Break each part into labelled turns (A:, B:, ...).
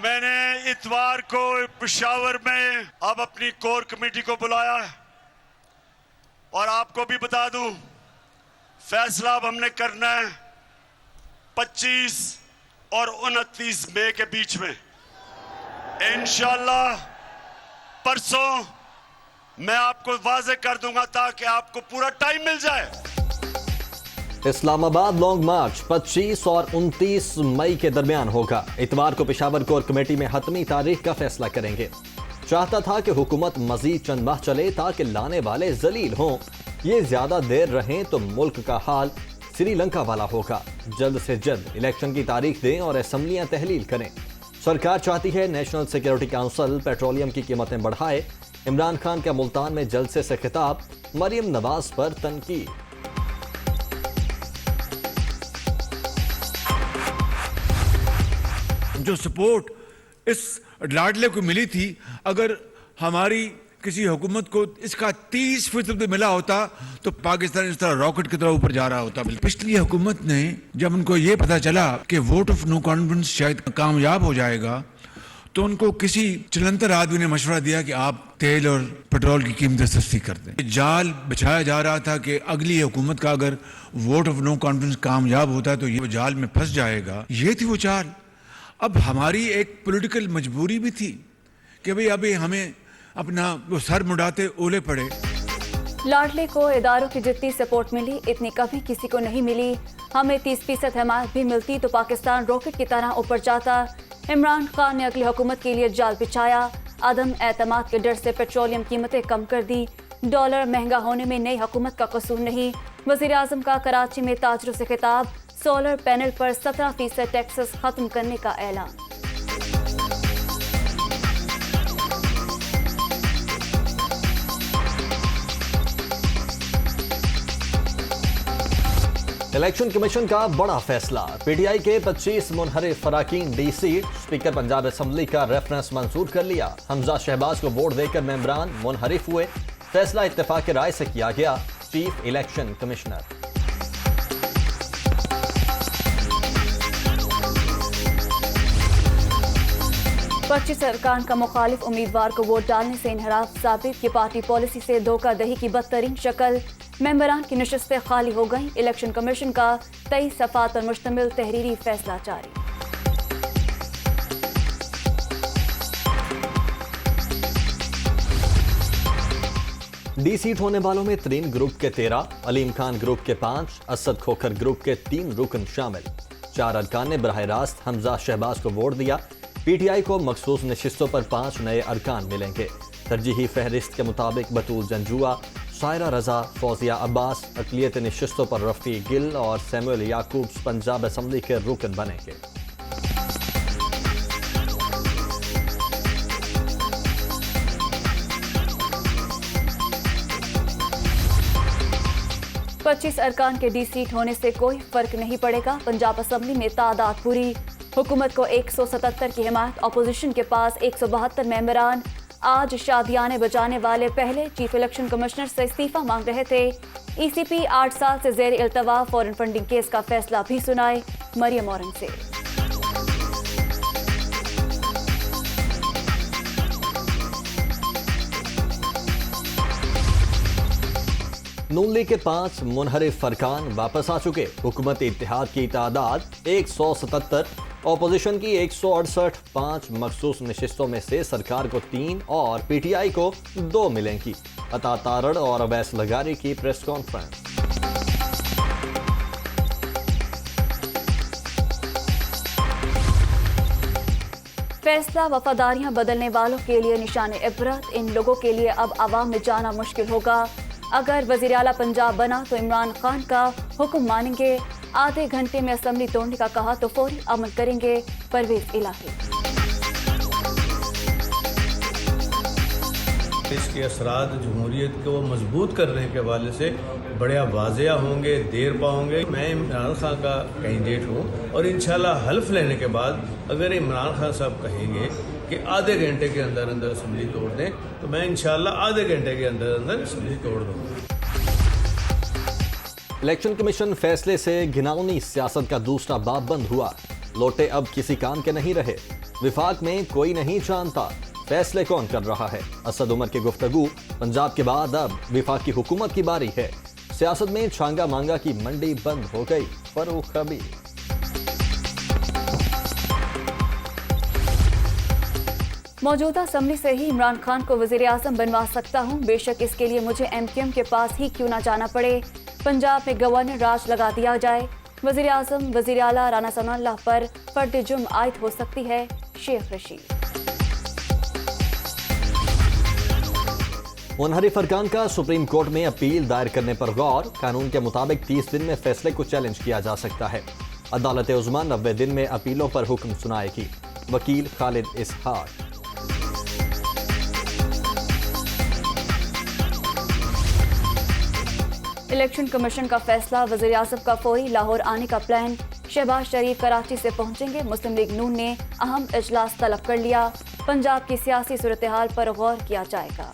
A: मैंने इतवार को पेशावर में अब अपनी कोर कमेटी को बुलाया है और आपको भी बता दूं, फैसला अब हमने करना है 25 और 29 मई के बीच में। इंशाल्लाह परसों मैं आपको वाजे कर दूंगा ताकि आपको पूरा टाइम मिल जाए।
B: इस्लामाबाद लॉन्ग मार्च 25 और 29 मई के दरमियान होगा। इतवार को पेशावर कोर कमेटी में हतमी तारीख का फैसला करेंगे। चाहता था कि हुकूमत मजीद चंद माह चले ताकि लाने वाले जलील हों। ये ज्यादा देर रहें तो मुल्क का हाल श्रीलंका वाला होगा। जल्द से जल्द इलेक्शन की तारीख दें और असम्बलियां तहलील करें। सरकार चाहती है नेशनल सिक्योरिटी काउंसिल पेट्रोलियम की कीमतें बढ़ाए। इमरान खान का मुल्तान में जलसे से खिताब, मरियम नवाज पर तनकीद।
C: जो सपोर्ट इस लाडले को मिली थी, अगर हमारी किसी हुकूमत को इसका 30% मिला होता तो पाकिस्तान इस तरह रॉकेट की तरह ऊपर जा रहा होता। पिछली हुकूमत ने जब उनको ये पता चला कि वोट ऑफ नो कॉन्फिडेंस शायद कामयाब हो जाएगा, तो उनको किसी चलंतर आदमी ने मशवरा दिया कि आप तेल और पेट्रोल की कीमतें सस्ती कर दें। जाल बिछाया जा रहा था कि अगली हुकूमत का अगर वोट ऑफ नो कॉन्फिडेंस कामयाब होता है तो ये जाल में फंस जाएगा। ये थी वो चाल। अब हमारी एक पॉलिटिकल मजबूरी भी थी कि भाई अभी हमें अपना वो सर मुड़ाते ओले पड़े।
D: लाडले को इदारों की जितनी सपोर्ट मिली इतनी कभी किसी को नहीं मिली। हमें 30% हमायत भी मिलती तो पाकिस्तान रॉकेट की तरह ऊपर जाता। इमरान खान ने अगली हुकूमत के लिए जाल बिछाया। अदम एतमाद के डर से पेट्रोलियम कीमतें कम कर दी। डॉलर महंगा होने में नई हुकूमत का कसूर नहीं। वजीर आजम का कराची में ताजरों से खिताब। सोलर पैनल पर 17% टैक्सेस खत्म करने का ऐलान।
B: इलेक्शन कमीशन का बड़ा फैसला। पीटीआई के 25 मुनहरिफ फराकीन deseat speaker Punjab assembly का रेफरेंस मंजूर कर लिया। हमजा शहबाज को वोट देकर मेंबरान मुनहरिफ हुए। फैसला इत्तेफाक राय से किया गया। चीफ इलेक्शन कमिश्नर
D: 25 अरकान का मुखालिफ उम्मीदवार को वोट डालने से इनहराफ साबित की पार्टी पॉलिसी से धोखाधड़ी की बदतरीन शक्ल। मेंबरान की नशस्तें खाली हो गईं। इलेक्शन कमीशन का 23 सफ़ात पर मुश्तमिल तहरीरी फैसला जारी।
B: डी सीट होने वालों में तरीन ग्रुप के 13, अलीम खान ग्रुप के 5, असद खोखर ग्रुप के 3 रुकन शामिल। 4 अरकान ने बराह रास्त हमजा शहबाज को वोट दिया। पीटीआई को मखसूस नशिस्तों पर 5 नए अरकान मिलेंगे। तरजीही फहरिस्त के मुताबिक बतूल जंजुआ, सायरा रजा, फौजिया अब्बास अकलियत नशिस्तों पर रफ़ी गिल और सैमुअल याकूब पंजाब असेंबली के रुकन बनेंगे।
D: पच्चीस अरकान के डी सीट होने से कोई फर्क नहीं पड़ेगा। पंजाब असेंबली में तादाद पूरी। हुकूमत को 177 की हिमायत। अपोजिशन के पास 172 मेंबरान। आज शादियाने बजाने वाले पहले चीफ इलेक्शन कमिश्नर से इस्तीफा मांग रहे थे। ईसीपी 8 साल से जेर इल्तवा फॉरेन फंडिंग केस का फैसला भी सुनाए। मरियम औरंगजेब
B: नून लीग के 5 मुनहरिफ फरकान वापस आ चुके। हुकूमत इत्तेहाद की तादाद 177, ऑपोजिशन की 168। 5 मखसूस नशिस्तों में से सरकार को 3 और पीटीआई को 2 मिलेंगी। अता तारड़ और अवैस लगारी की प्रेस कॉन्फ्रेंस।
D: फैसला वफादारियां बदलने वालों के लिए निशान इबरत। इन लोगों के लिए अब आवाम में जाना मुश्किल होगा। अगर वज़ीर आला पंजाब बना तो इमरान खान का हुक्म मानेंगे। आधे घंटे में असेंबली तोड़ने का कहा तो फौरी अमल करेंगे। परवेज इलाही
E: इसके असरात जमहूरियत को मजबूत करने के हवाले से बड़ा वाज़िया होंगे, देर पाओगे। मैं इमरान खान का कैंडिडेट हूँ और इंशाल्लाह हल्फ लेने के बाद अगर इमरान खान साहब कहेंगे कि आधे घंटे के अंदर अंदर असेंबली तोड़ दें तो मैं इंशाल्लाह आधे घंटे के अंदर अंदर असेंबली तोड़ दूँगा।
B: इलेक्शन कमीशन फैसले से घिनौनी सियासत का दूसरा बाब बंद हुआ। लोटे अब किसी काम के नहीं रहे। विफाक में कोई नहीं जानता फैसले कौन कर रहा है। असद उमर की गुफ्तगू, पंजाब के बाद अब विफाक की हुकूमत की बारी है। सियासत में छांगा मांगा की मंडी बंद हो गई। फरूख हबीब।
D: मौजूदा असम्बली से ही इमरान खान को वजीर आजम बनवा सकता हूं, बेशक इसके लिए मुझे MQM के पास ही क्यों ना जाना पड़े। पंजाब में गवर्नर राज लगा दिया जाए। वजीर आजम वजीर आला राना सनाउल्लाह पर फर्द जुर्म आयद हो सकती है। शेख रशीद।
B: मुनहरिफ अरकान का सुप्रीम कोर्ट में अपील दायर करने पर गौर। कानून के मुताबिक 30 दिन में फैसले को चैलेंज किया जा सकता है। अदालत उज़्मा 90 दिन में अपीलों पर हुक्म सुनाएगी। वकील खालिद इसहाक।
D: इलेक्शन कमीशन का फैसला, वजीर आजम का फौरी लाहौर आने का प्लान। शहबाज शरीफ कराची से पहुंचेंगे। मुस्लिम लीग नून ने अहम इजलास तलब कर लिया। पंजाब की सियासी सूरत हाल पर गौर किया जाएगा।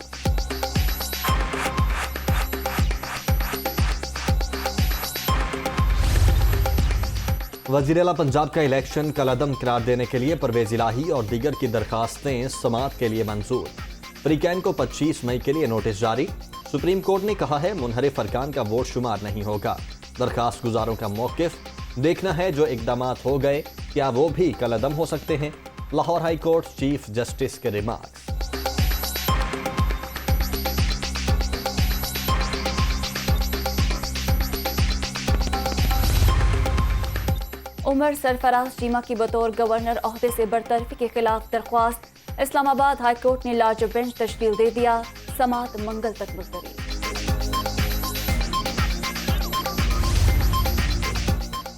B: वज़ीर आला पंजाब का इलेक्शन कलअदम करार देने के लिए परवेज इलाही और दीगर की दरखास्तें समाअत के लिए मंजूर। फ्रीकैन को 25 मई के लिए नोटिस जारी। सुप्रीम कोर्ट ने कहा है मुनहरिफ अरकान का वोट शुमार नहीं होगा। दरखास्त गुजारों का मौकिफ देखना है। जो इकदामात हो गए क्या वो भी कलअदम हो सकते हैं। Lahore high court chief justice के रिमार्क्स।
D: उमर सरफराज चीमा की बतौर गवर्नर ओहदे से बरतरफी के खिलाफ दरख्वास्त। इस्लामाबाद हाई कोर्ट ने लार्जर बेंच तश्कील दे दिया। समाअत मंगल तक मुलतवी।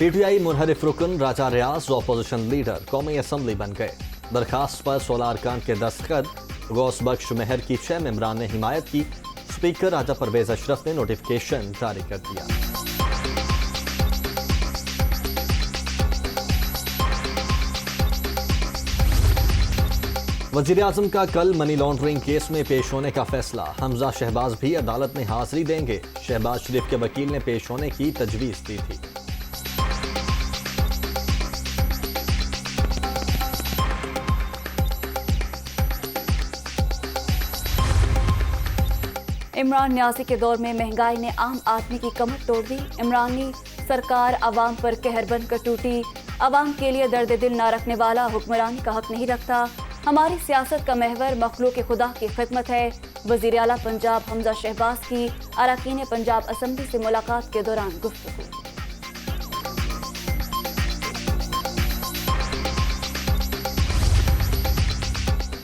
B: PTI मुनहरिफ रुकन राजा रियाज ऑपोजिशन लीडर कौमी असम्बली बन गए। दरखास्त पर 16 अरकान के दस्तखत। गौस बख्श मेहर की 6 मेंबरान ने हिमायत की। स्पीकर राजा परवेज अशरफ ने नोटिफिकेशन जारी कर दिया। वजीर आजम का कल मनी लॉन्ड्रिंग केस में पेश होने का फैसला। हमजा शहबाज भी अदालत में हाजिरी देंगे। शहबाज शरीफ के वकील ने पेश होने की तजवीज दी थी।
D: इमरान न्याजी के दौर में महंगाई ने आम आदमी की कमर तोड़ दी। इमरानी सरकार अवाम पर कहर बनकर टूटी। अवाम के लिए दर्द दिल ना रखने वाला हुक्मरानी का हक नहीं रखता। हमारी सियासत का महवर मखलूक खुदा की खिदमत है। वजीर आला पंजाब हमजा शहबाज की अरकान पंजाब असम्बली से मुलाकात के दौरान गुफ्तगू।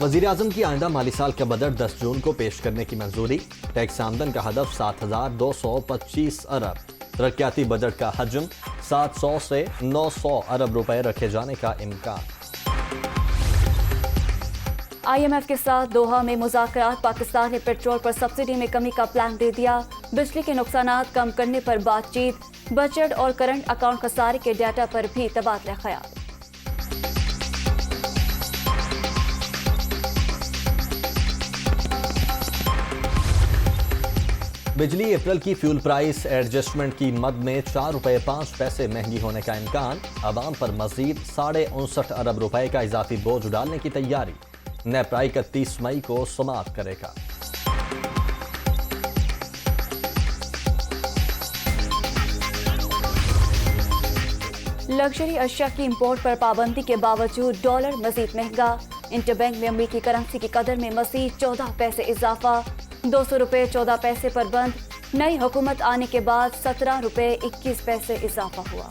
B: वजीर आजम की आइंदा माली साल का बजट 10 जून को पेश करने की मंजूरी। टैक्स आमदन का हदफ 7,225 अरब। तरक्याती बजट का हजम 700 से 900 अरब रुपए रखे जाने का इम्कान।
D: IMF के साथ दोहा में मुज़ाकरात। पाकिस्तान ने पेट्रोल पर सब्सिडी में कमी का प्लान दे दिया। बिजली के नुकसानात कम करने पर बातचीत। बजट और करंट अकाउंट खसारे के डाटा पर भी तबादला ख्याल।
B: बिजली अप्रैल की फ्यूल प्राइस एडजस्टमेंट की मद में 4 रुपए 5 पैसे महंगी होने का इम्कान। अवाम पर मजीद 59.5 अरब रुपए का इजाफी बोझ डालने की तैयारी। नेपरा 31 मई को समाप्त करेगा।
D: लग्जरी अशिया की इंपोर्ट पर पाबंदी के बावजूद डॉलर मजीद महंगा। इंटरबैंक में अमरीकी करेंसी की कदर में मजीद 14 पैसे इजाफा। 200 रुपए 14 पैसे पर बंद। नई हुकूमत आने के बाद 17 रुपए 21 पैसे इजाफा हुआ।